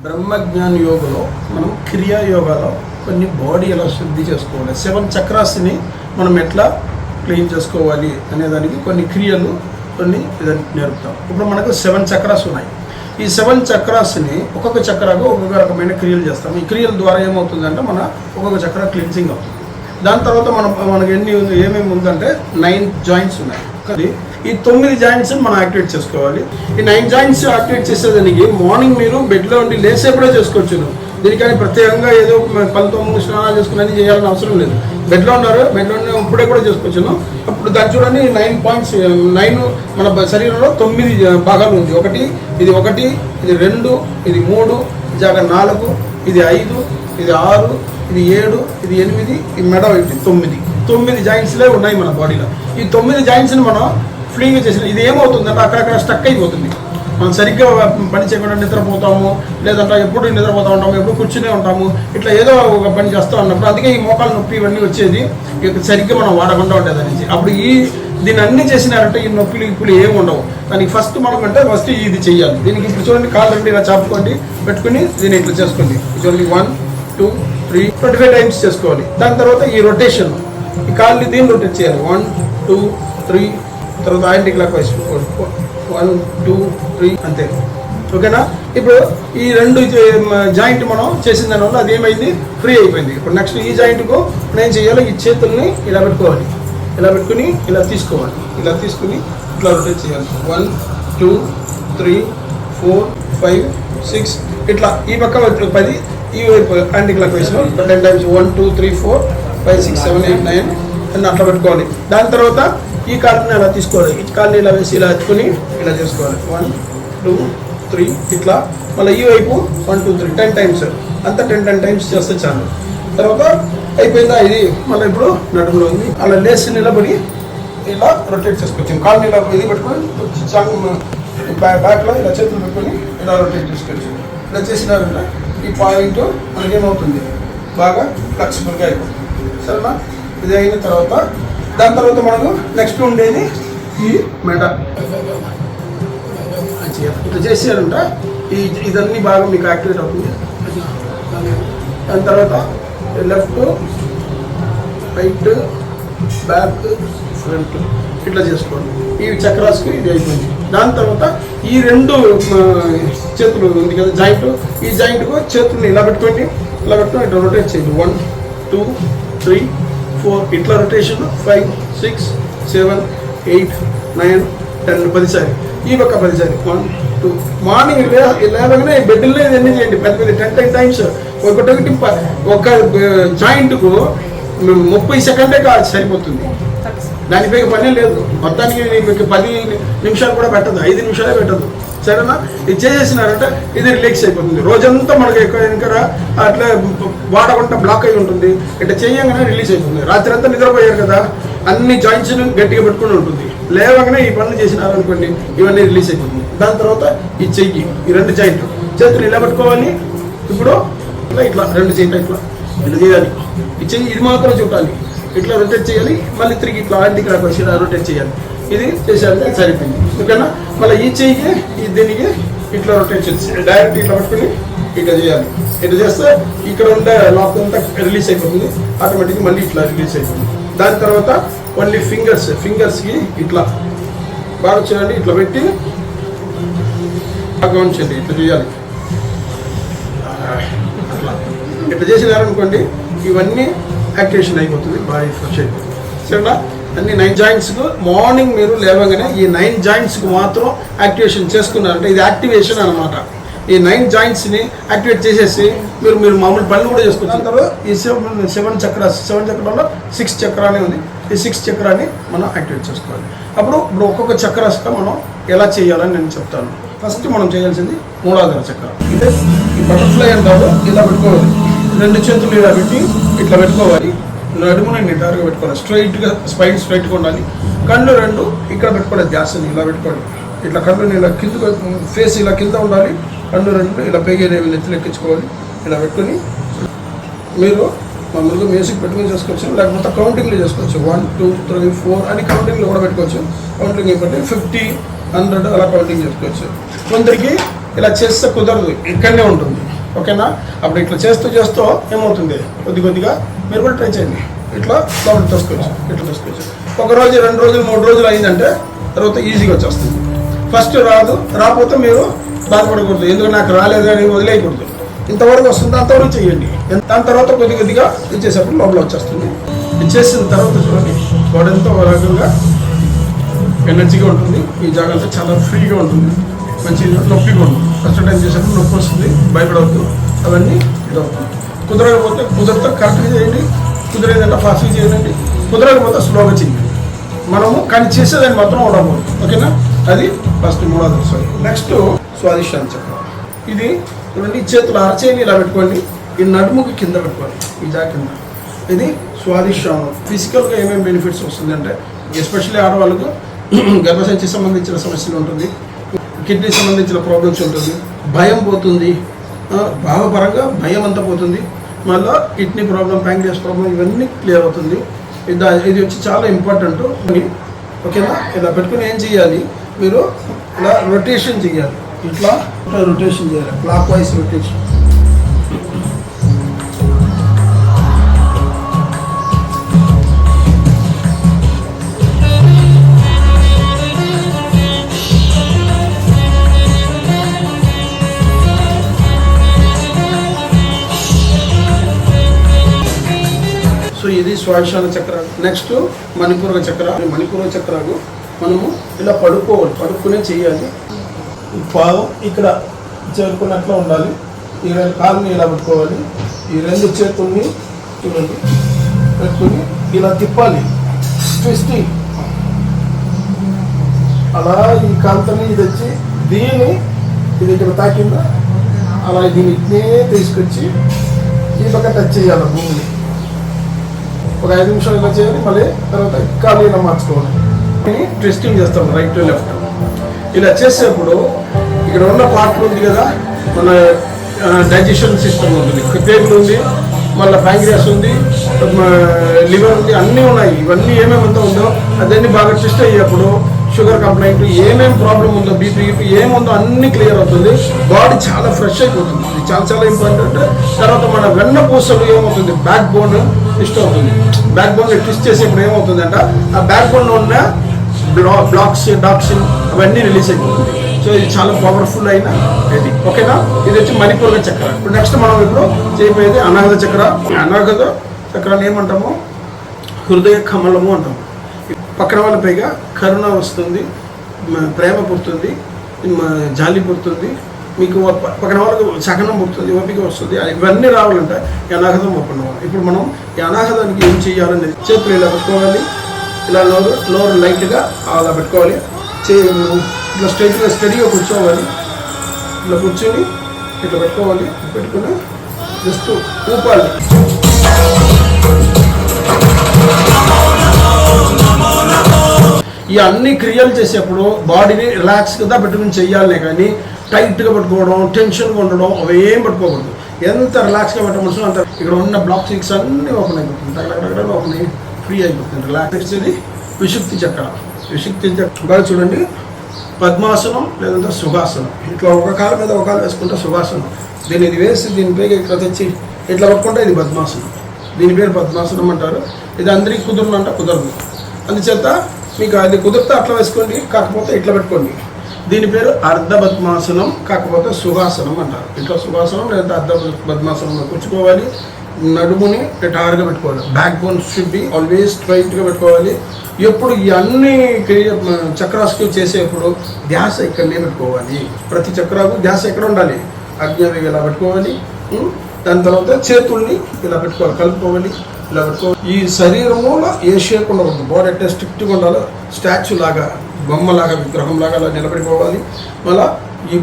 బ్రహ్మజ్ఞాన యోగలో మనం క్రియా యోగాలో కొన్ని బాడీ ఎలా శుద్ధి చేసుకోవాలి, 7 చక్రాస్ని మనం ఎట్లా క్లీన్ చేసుకోవాలి అనేదానికి కొన్ని క్రియలు కొన్ని నేర్పుతాం. ఇప్పుడు మనకు 7 చక్రాస్ ఉన్నాయి. ఈ 7 చక్రాస్ని ఒక్కొక్క చక్రాకు ఒక్కొక్క రకమైన క్రియలు చేస్తాం. ఈ క్రియల ద్వారా ఏమవుతుందంటే మన ఒక్కొక్క చక్ర క్లీన్సింగ్ అవుతుంది. దాని తర్వాత మనకు ఏమేమి ఉందంటే 9 జాయింట్స్ ఉన్నాయి. కానీ ఈ 9 జాయింట్స్ మనం యాక్టివేట్ చేసుకోవాలి. ఈ 9 జాయింట్స్ యాక్టివేట్ చేసేదానికి మార్నింగ్ మీరు బెడ్లో ఉండి లేసేప్పుడే చేసుకోవచ్చు. దీనికని ప్రత్యేకంగా ఏదో పళ్ళతో స్నానాలు చేసుకుని చేయాలని అవసరం లేదు. బెడ్లో ఉన్నారు, బెడ్లో ఇప్పుడే కూడా చేసుకోవచ్చును. అప్పుడు దాన్ని చూడండి, 9 పాయింట్స్, 9 మన శరీరంలో 9 భాగాలు ఉంది. ఇది 1, ఇది 2, ఇది 3, ఇది 4, ఇది 5, ఇది 6, ఇది 7, ఇది 8, ఇది మెడ 9 జాయింట్స్లే ఉన్నాయి మన బాడీలో. ఈ 9 జాయింట్స్ని మనం ఫ్రీగా చేసిన ఇది ఏమవుతుందంటే అక్కడక్కడ స్టక్ అయిపోతుంది. మనం సరిగ్గా పని చేయకుండా నిద్రపోతాము, లేదంటే ఎప్పుడు నిద్రపోతూ ఉంటాము, ఎప్పుడు కూర్చునే ఉంటాము, ఇట్లా ఏదో ఒక పని చేస్తూ ఉన్నప్పుడు అందుకే ఈ మోకాలు నొప్పి ఇవన్నీ వచ్చేది సరిగ్గా మనం వాడకుండా ఉండేది అనేసి. అప్పుడు దీన్ని అన్ని చేసినారంటే ఈ నొప్పులు ఇప్పుడు ఏమి ఉండవు. దానికి ఫస్ట్ ఇది చెయ్యాలి. దీనికి ఇప్పుడు చూడండి, కాళ్ళు రెండు ఇలా చాపుకోండి, పెట్టుకుని దీన్ని ఇట్లా చేసుకోండి. చూడండి, 1 2 3 25 టైమ్స్ చేసుకోవాలి. దాని తర్వాత ఈ రొటేషన్, ఈ కాళ్ళు దీన్ని రొటేట్ చేయాలి. 1 2 3 తర్వాత యాంటీ క్లాక్ వైజ్ 1 2 3 అంతే. ఓకేనా? ఇప్పుడు ఈ 2 జాయింట్ మనం చేసిన దానివల్ల అది ఏమైంది, ఫ్రీ అయిపోయింది. ఇప్పుడు నెక్స్ట్ ఈ జాయింట్కు నేను చేయాలి, ఈ చేతుల్ని ఇలా పెట్టుకోవాలి, ఇలా పెట్టుకుని ఇలా తీసుకోవాలి, ఇలా తీసుకుని ఇట్లా రొటేట్ చేయాలి. 1 2 3 4 5 6 ఇట్లా ఈ పక్క 10, ఈ వైపు యాంటీ క్లాక్ వైజ్లో 10 టైమ్స్ 1 2 3 4 5 6 7 8 9 అని అట్లా పెట్టుకోవాలి. దాని తర్వాత ఈ కాళ్ళని అలా తీసుకోవాలి, ఈ కాళ్ళని ఇలా వేసి ఇలా ఎత్తుకుని ఇలా చేసుకోవాలి. 1 2 3 ఇట్లా. మళ్ళీ ఈ వైపు 1 2 3 10 టైమ్స్ అంతా 10 టైమ్స్ చేస్తే చాలు. తర్వాత అయిపోయిందా ఇది. మళ్ళీ ఇప్పుడు నడుములో ఉంది, అలా లేచి నిలబడి ఇలా రొటేట్ చేసుకోవచ్చు. కాళ్ళని ఇలా ఇది పెట్టుకొని బ్యాక్లో ఇలా చేతులు పెట్టుకొని ఇలా రొటేట్ చేసుకోవచ్చు. ఇలా చేసినారంటే ఈ పాయింట్ మనకేమవుతుంది, బాగా ఫ్లెక్సిబుల్గా అయిపోతుంది. సరేనా? ఇది అయిన తర్వాత దాని తర్వాత మనకు నెక్స్ట్ ఉండేది ఈ మెడ. ఇట్లా చేసారంట ఇదన్నీ బాగా మీకు యాక్టివేట్ అవుతుంది. దాని తర్వాత లెఫ్ట్ రైట్ బ్యాక్ ఫ్రంట్ ఇట్లా చేసుకోండి. ఈ చక్రాస్కి ఇది అయిపోయింది. దాని తర్వాత ఈ 2 చేతులు ఉంది కదా జాయింట్, ఈ జాయింట్కు చేతుల్ని ఇలా పెట్టుకోండి, ఇలా పెట్టుకొని ఇట్లా రొటేట్ చేయండి. 1 2 3 4 ఇట్లా రొటేషన్ 5 6 7 8 9 10 10 సారి. ఈ పక్క 10 సారి. 1 2 మార్నింగ్ లేవగానే బెడ్లో ఇవన్నీ చేయండి. 10 టైమ్స్. ఒక జాయింట్కు 30 సెకండే కాదు, సరిపోతుంది. దానిపై పనే లేదు. మొత్తానికి మీకు 10 నిమిషాలు కూడా పెట్టదు, 5 నిమిషాలే పెట్టదు. సరేనా? ఇది చేసేసినారంటే ఇది రిలాక్స్ అయిపోతుంది. రోజంతా మనకి ఇంకా అట్లా వాడకుండా బ్లాక్ అయి ఉంటుంది. ఇట్లా చేయగానే రిలీజ్ అయిపోతుంది. రాత్రి అంతా నిద్రపోయారు కదా, అన్ని జాయింట్స్ని గట్టిగా పెట్టుకుని ఉంటుంది. లేవగానే ఈ పనులు చేసినారనుకోండి, ఇవన్నీ రిలీజ్ అయిపోతుంది. దాని తర్వాత ఈ చెయ్యి, ఈ 2 జాయింట్ చేతులు ఇలా పెట్టుకోవాలి. ఇప్పుడు ఇట్లా 2 జాయింట్ ఇట్లా చేయాలి. ఈ చెయ్యి ఇది మాత్రం చూడాలి, ఇట్లా రొటేట్ చేయాలి. మళ్ళీ తిరిగి ఇట్లా ఇక్కడ ఇలా రొటేట్ చేయాలి. ఇది చేసేయాలి, సరిపోయింది. ఓకేనా? మళ్ళీ ఈ చెయ్యికి దీనికి ఇట్లా రొటేట్ చేసి డైరెక్ట్ ఇట్లా పట్టుకుని ఇట్లా చేయాలి. ఇట్లా చేస్తే ఇక్కడ ఉండే లాక్ అంతా రిలీజ్ అయిపోతుంది. ఆటోమేటిక్గా మళ్ళీ ఇట్లా రిలీజ్ అయిపోతుంది. దాని తర్వాత ఓన్లీ ఫింగర్స్కి ఇట్లా బాగా చేయండి. ఇట్లా పెట్టి బాగా ఉంచండి. ఇట్లా చేయాలి. ఇట్లా చేసినారనుకోండి, ఇవన్నీ యాక్టివేషన్ అయిపోతుంది, బాడీ ఫ్రెష్ అయిపోతుంది. సరేనా? అన్ని 9 జాయింట్స్కు మార్నింగ్ మీరు లేవగానే ఈ 9 జాయింట్స్కు మాత్రం యాక్టివేషన్ చేసుకున్నారంటే ఇది యాక్టివేషన్ అనమాట. ఈ 9 జాయింట్స్ని యాక్టివేట్ చేసేసి మీరు మామూలు పనులు కూడా చేసుకోవచ్చు. అందరూ ఈ 7 చక్రాల్లో 6 చక్రానే ఉంది. ఈ 6 చక్రాన్ని మనం యాక్టివేట్ చేసుకోవాలి. ఇప్పుడు ఒక్కొక్క చక్రాస్గా మనం ఎలా చేయాలని నేను చెప్తాను. ఫస్ట్ మనం చేయాల్సింది మూలాధార చక్రం. ఇదే ఈ బటర్ఫ్లై అంటారు. ఇలా పెట్టుకోవాలి, 2 చేతులు ఇలా పెట్టి ఇట్లా పెట్టుకోవాలి. నడుముని నిటారుగా పెట్టుకోవాలి, స్ట్రైట్గా స్పైన్ స్ట్రైట్గా ఉండాలి. కళ్ళు 2 ఇక్కడ పెట్టుకోవాలి, ధ్యాసని ఇలా పెట్టుకోవాలి. ఇట్లా కళ్ళుని ఇలా కింద, ఫేస్ ఇలా కింద ఉండాలి. కళ్ళు 2 ఇలా పేగేనేవి నెత్తులు ఎక్కించుకోవాలి. ఇలా పెట్టుకుని మీరు మామూలుగా మ్యూజిక్ పెట్టుకుని చేసుకోవచ్చు, లేకపోతే కౌంటింగ్లో చేసుకోవచ్చు. 1 2 3 4 అని కౌంటింగ్లో కూడా పెట్టుకోవచ్చు. కౌంటింగ్ అయిపోతే 50 100 అలా కౌంటింగ్ చేసుకోవచ్చు. కొందరికి ఇలా చేస్తే కుదరదు, ఇక్కడనే ఉంటుంది. ఓకేనా? అప్పుడు ఇట్లా చేస్తూ ఏమవుతుంది, కొద్దిగా మీరు కూడా ట్రై చేయండి. ఇట్లా లోపల తోసుకోవచ్చు, ఇట్లా తోసుకోవచ్చు. 1 రోజు 2 రోజులు 3 రోజులు అయిందంటే తర్వాత ఈజీగా వచ్చేస్తుంది. ఫస్ట్ రాకపోతే మీరు బాధపడకూడదు, ఎందుకంటే నాకు రాలేదని వదిలేయకూడదు. ఇంతవరకు వస్తుంది, అంతవరకు చేయండి. దాని తర్వాత కొద్దిగా ఇచ్చేసేప్పుడు లోపల వచ్చేస్తుంది. ఇచ్చేసిన తర్వాత చూడండి బాడీ ఎంతో ఒక రకంగా ఎనర్జీగా ఉంటుంది. ఈ జాగ్రత్త చాలా ఫ్రీగా ఉంటుంది, మంచి నొప్పిగా ఉంటుంది. ఫస్ట్ టైం చేసేప్పుడు నొప్పి వస్తుంది, భయపడవద్దు. అవన్నీ ఇదవుతుంది. కుదరకపోతే కరెక్ట్గా చేయండి, కుదిరేదంటే ఫాస్ట్గా చేయండి, కుదరకపోతే స్లోగా చేయండి. కానీ చేసేదాన్ని మాత్రం ఉండకూడదు. ఓకేనా? అది ఫస్ట్ 3వ దశ. నెక్స్ట్ స్వాదిష్టాన చక్రం. ఇది చూడండి, చేతులు అరచేని ఇలా పెట్టుకోండి, ఈ నడుముకి కింద పెట్టుకోండి, ఈ జా కింద. ఇది స్వాదిష్టానం. ఫిజికల్గా ఏమేమి బెనిఫిట్స్ వస్తుంది అంటే, ఎస్పెషల్లీ ఆడవాళ్ళకు గర్భసంచి సంబంధించిన సమస్యలు ఉంటుంది, కిడ్నీ సంబంధించిన ప్రాబ్లమ్స్ ఉంటుంది, భయం పోతుంది, భావపరంగా భయం అంతా పోతుంది, మళ్ళీ కిడ్నీ ప్రాబ్లం, ప్యాంక్రియాస్ ప్రాబ్లం ఇవన్నీ క్లియర్ అవుతుంది. ఇది వచ్చి చాలా ఇంపార్టెంట్. ఓకేనా? ఇలా పెట్టుకుని ఏం చేయాలి, మీరు ఇలా రొటేషన్ చేయాలి, ఇట్లా రొటేషన్ చేయాలి, క్లాక్ వైజ్ రొటేషన్. ఇది స్వాదిష్టాన చక్రాలు. నెక్స్ట్ మణిపూరక చక్రాలు. మణిపూరక చక్రాలు మనము ఇలా పడుకునే చేయాలి. ఈ పాదం ఇక్కడ చేరుకున్నట్లు ఉండాలి. ఈ 2 కాళ్ళని ఇలా పెట్టుకోవాలి. ఈ 2 చేతుల్ని చూడండి పెట్టుకుని ఇలా తిప్పాలి, ట్విస్టింగ్. అలా ఈ కాంతని ఇది వచ్చి ఇది ఇక్కడ తాకిందా అలా దీన్ని ఇట్నే తీసుకొచ్చి ఈ పక్క టచ్ చేయాలి భూమిని. ఒక 5 నిమిషాలు ఇలా చేయాలి. మళ్ళీ తర్వాత కాలు ఇలా మార్చుకోవాలి. ట్విస్టింగ్ చేస్తాం రైట్ టు లెఫ్ట్. ఇలా చేసేప్పుడు ఇక్కడ ఉన్న పార్ట్లు ఉంది కదా, మన డైజెషన్ సిస్టమ్ ఉంటుంది, పేగులు ఉంది, మళ్ళీ ప్యాంక్రియాస్ ఉంది, లివర్ ఉంది, అన్నీ ఉన్నాయి. ఇవన్నీ ఏమేమంతా ఉందో అదన్నీ బాగా ట్విస్ట్ అయ్యేప్పుడు షుగర్ కంప్లైంట్ ఏమేమి ప్రాబ్లం ఉందో, బీపీ ఏముందో అన్నీ క్లియర్ అవుతుంది. బాడీ చాలా ఫ్రెష్ అయిపోతుంది. ఇది చాలా ఇంపార్టెంట్. తర్వాత మన వెన్నపూసలు ఏమవుతుంది, బ్యాక్ బోన్ ట్విస్ట్ అవుతుంది. బ్యాక్ బోన్ ట్విస్ట్ చేసేప్పుడు ఏమవుతుందంట, ఆ బ్యాక్ బోన్ ఉన్న బ్లాక్స్ డాక్సిన్ అవన్నీ రిలీజ్ అయిపోతుంది. సో ఇది చాలా పవర్ఫుల్ అయిన ఇది. ఓకేనా? ఇది వచ్చి మణిపూరక చక్ర. ఇప్పుడు నెక్స్ట్ మనం ఇప్పుడు చేయబోయేది అనాహత చక్ర. అనాహత చక్రాన్ని ఏమంటాము, హృదయ కమలము అంటాము. పక్కన వాళ్ళ పైగా కరుణ వస్తుంది, ప్రేమ పుడుతుంది, జాలి పుడుతుంది, మీకు పక్కన వాళ్ళకు సహనం పుడుతుంది, ఓపిక వస్తుంది. ఇవన్నీ రావాలంటే ఈ అనాహతం ఓపెన్ అవ్వాలి. ఇప్పుడు మనం ఈ అనాహతానికి ఏం చేయాలనేది, చేతులు ఇలా పెట్టుకోవాలి, ఇలా నోరు లైట్గా అలా పెట్టుకోవాలి, ఇట్లా స్టడీగా కూర్చోవాలి. ఇట్లా కూర్చొని ఇట్లా పెట్టుకోవాలి. పెట్టుకుని జస్ట్ ఊపాలి. ఈ అన్ని క్రియలు చేసేప్పుడు బాడీని రిలాక్స్గా పెట్టుకుని చెయ్యాలనే కానీ టైట్గా పట్టుకోవడం, టెన్షన్గా ఉండడం అవి ఏం పట్టుకోకూడదు. ఎంత రిలాక్స్గా పెట్టవచ్చు అంత ఇక్కడ ఉన్న బ్లాక్ సిక్స్ అన్నీ ఓపెన్ అయిపోతుంది, అక్కడ ఓపెన్ అయ్యి ఫ్రీ అయిపోతుంది. రిలాక్స్ ఇది విశుక్తి చక్ర. విశుక్తి చక్ర బాగా చూడండి, పద్మాసనం లేదంటే సుఖాసనం. ఇట్లా ఒక కాలు మీద ఒక కాలు వేసుకుంటే సుఖాసనం. దీన్ని ఇది వేసి దీనిపై ఇట్లా తెచ్చి ఇట్లా పట్టుకుంటే ఇది పద్మాసనం. దీని పేరు పద్మాసనం అంటారు. ఇది అందరికీ కుదరనంటే కుదరదు. అందుచేత మీకు అది కుదిరితే అట్లా వేసుకోండి, కాకపోతే ఇట్లా పెట్టుకోండి. దీని పేరు అర్ధ పద్మాసనం, కాకపోతే సుఖాసనం అంటారు. ఇట్లా సుఖాసనం లేదా అర్ధ పద్మాసనంలో కూర్చుకోవాలి. నడుముని టార్గా పెట్టుకోవాలి. Back bone should be always స్ట్రైట్గా పెట్టుకోవాలి. ఎప్పుడు ఈ అన్ని చక్రాస్కి చేసేప్పుడు ధ్యాస ఇక్కడనే పెట్టుకోవాలి. ప్రతి చక్రాకు ధ్యాస ఎక్కడ ఉండాలి, అజ్ఞావి ఇలా పెట్టుకోవాలి. దాని తర్వాత చేతుల్ని ఇలా పెట్టుకోవాలి, కలుపుకోవాలి, ఇలా పెట్టుకోవాలి. ఈ శరీరంలో ఏ షేప్ ఉండకూడదు, బాడీ అంటే స్ట్రిక్ట్గా ఉండాలి. స్టాచ్యూ లాగా, బొమ్మలాగా, విగ్రహంలాగా అలా నిలబడిపోవాలి. మళ్ళీ ఈ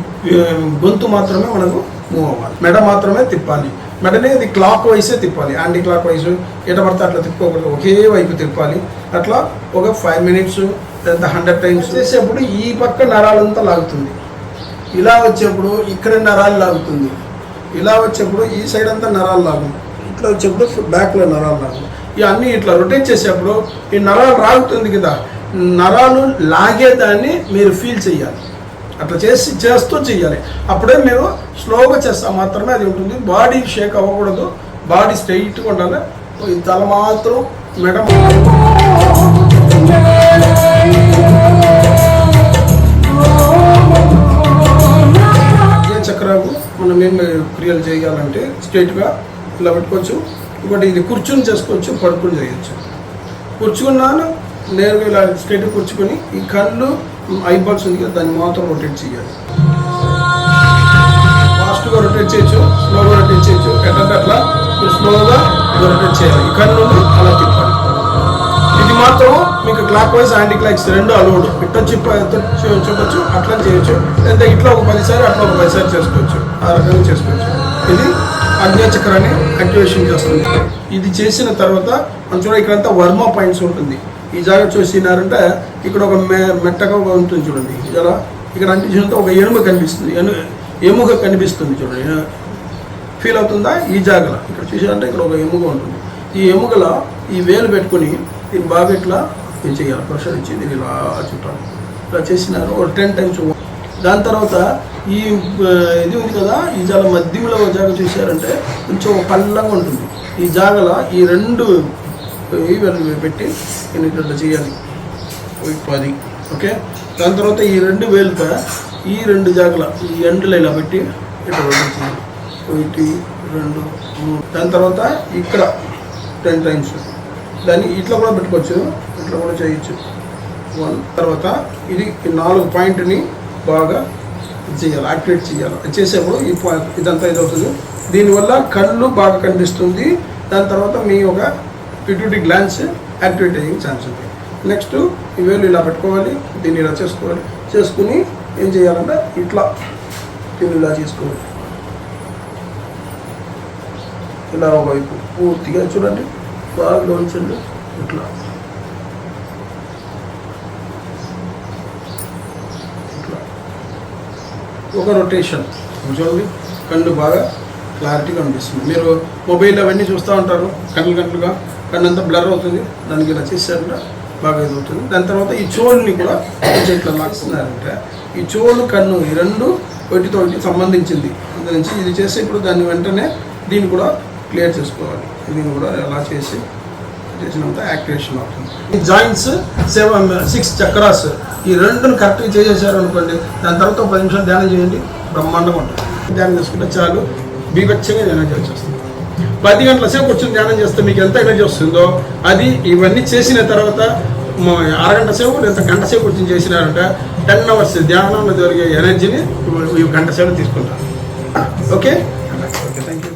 గొంతు మాత్రమే మనకు మూవ్ అవ్వాలి. మెడ మాత్రమే తిప్పాలి. మెడనే అది క్లాక్ వైసే తిప్పాలి, యాంటీ క్లాక్ వైజ్. ఎట పడితే అట్లా తిప్పుకోకూడదు, ఒకే వైపు తిప్పాలి. అట్లా ఒక 5 minutes లేదా 100 times చేసేప్పుడు ఈ పక్క నరాలంతా లాగుతుంది. ఇలా వచ్చేప్పుడు ఇక్కడ నరాలు లాగుతుంది. ఇలా వచ్చేప్పుడు ఈ సైడ్ అంతా నరాలు లాగుతుంది. ఇట్లా వచ్చేప్పుడు బ్యాక్లో నరాలు లాగుతుంది. ఇవన్నీ ఇట్లా రొటేట్ చేసేప్పుడు ఈ నరాలు రాగుతుంది కదా, నరాలు లాగేదాన్ని మీరు ఫీల్ చేయాలి. అట్లా చేస్తూ చేయాలి. అప్పుడే మీరు స్లోగా చేస్తా మాత్రమే అది ఉంటుంది. బాడీ షేక్ అవ్వకూడదు, బాడీ స్ట్రైట్గా ఉండాలి. ఈ తల మాత్రం మెడ చక్రాలు మనం ఏం క్రియలు చేయాలంటే స్ట్రైట్గా ఇలా పెట్టుకోవచ్చు. ఇంకోటి ఇది కూర్చుని చేసుకోవచ్చు, పడుకుని చేయొచ్చు. కూర్చుకున్నాను నేరుగా ఇలా స్ట్రైట్గా కూర్చుకొని ఈ కళ్ళు ఐబాల్స్ ఉంది కదా దాన్ని మాత్రం రొటేట్ చేయాలి. ఫాస్ట్గా రొటేట్ చేయొచ్చు, స్లోగా రొటేట్ చేయొచ్చు. ఎట్లంటే అట్లా మీరు స్లోగా రొటేట్ చేయాలి. ఈ కళ్ళు అలా తిప్పాలి. ఇది మాత్రం మీకు క్లాక్ వైజ్ యాంటీ క్లాక్స్ రెండు అలౌడ్. ఇట్లా చెప్పచ్చు, అట్లా చేయొచ్చు. లేదా ఇట్లా ఒక 10 సార్లు అట్లా ఒక 10 సార్లు చేసుకోవచ్చు. ఆ రకంగా చేసుకోవచ్చు. ఇది ఆజ్ఞాచక్రాన్ని యాక్టివేషన్ చేస్తుంది. ఇది చేసిన తర్వాత మనం చూడ ఇక్కడంతా వర్మ పాయింట్స్ ఉంటుంది. ఈ జాగ్రత్త చూసినారంటే ఇక్కడ ఒక మెట్టగా ఉంటుంది చూడండి. ఇలా ఇక్కడ అంటించినంత ఒక ఎముక కనిపిస్తుంది చూడండి. ఫీల్ అవుతుందా? ఈ జాగలో ఇక్కడ చూసారంటే ఇక్కడ ఒక ఎముక ఉంటుంది. ఈ ఎముకలో ఈ వేలు పెట్టుకుని దీన్ని బాగా ఇట్లా ఏం చేయాలి, ప్రెషర్ ఇచ్చి దీన్ని ఇలా చుట్టాలి. ఇలా చేసినారు ఒక 10 టైమ్స్. దాని తర్వాత ఈ ఇది ఉంది కదా, ఈ జాగ మధ్యలో ఒక జాగ చూసారంటే కొంచెం పల్లంగా ఉంటుంది. ఈ జాగలో ఈ 2 వేలు పెట్టి నేను ఇట్లా చేయాలి 10. ఓకే. దాని తర్వాత ఈ 2 వేలుతో ఈ 2 జాగల ఈ ఎండ్లో ఇలా పెట్టి ఇట్లా చేయాలి 1 2 3. దాని తర్వాత ఇక్కడ 10 టైమ్స్. దాన్ని ఇట్లా కూడా పెట్టుకోవచ్చు, ఇట్లా కూడా చేయొచ్చు 1. తర్వాత ఇది 4 పాయింట్ని బాగా చేయాలి, యాక్టివేట్ చేయాలి. చేసేప్పుడు ఇదంతా ఇది అవుతుంది. దీనివల్ల కళ్ళు బాగా కనిపిస్తుంది. దాని తర్వాత మీ ఒక పిట్యూటరీ గ్లాండ్స్ యాక్టివేట్ అయ్యే ఛాన్స్ ఉంది. నెక్స్ట్ ఈ వేలు ఇలా పెట్టుకోవాలి, దీన్ని ఇలా చేసుకోవాలి. చేసుకుని ఏం చేయాలంటే ఇట్లా దీన్ని ఇలా చేసుకోవాలి. ఇలా ఒకవైపు పూర్తిగా చూడండి, బాగా ఉంచండి. ఇట్లా ఇట్లా ఒక రొటేషన్ చూడండి, కళ్ళు బాగా క్లారిటీగా అనిపిస్తుంది. మీరు మొబైల్ అవన్నీ చూస్తూ ఉంటారు, కళ్ళుగా కన్ను అంతా బ్లర్ అవుతుంది. దానికి ఇలా చేశారంటే బాగా ఇది అవుతుంది. దాని తర్వాత ఈ చోళ్ళని కూడా కొంచెం ఇట్లా లాక్కున్నారంటే ఈ చోళ్ళు కన్ను ఈ 2 ఒకటితో ఒకటి సంబంధించింది. అందునుంచి ఇది చేసి ఇప్పుడు దాన్ని వెంటనే దీన్ని కూడా క్లియర్ చేసుకోవాలి. దీన్ని కూడా ఎలా చేసినంత యాక్టివేషన్ అవుతుంది. ఈ జాయింట్స్ 6 చక్రాస్ ఈ 2ని కరెక్ట్గా చేసేసారు అనుకోండి. దాని తర్వాత 10 నిమిషాలు ధ్యానం చేయండి, బ్రహ్మాండంగా ఉంటుంది. ధ్యానం చేసుకుంటే చాలు, బీభత్సంగా ఎనర్జీ వచ్చేస్తుంది. 10 గంటల సేపు కూర్చొని ధ్యానం చేస్తే మీకు ఎంత ఎనర్జీ వస్తుందో అది ఇవన్నీ చేసిన తర్వాత 6 గంటల సేపు లేదా గంట సేపు కూర్చొని చేసినారంటే 10 అవర్స్ ధ్యానంలో జరిగే ఎనర్జీని 1 గంట సేపు తీసుకుంటారు. Okay, thank you.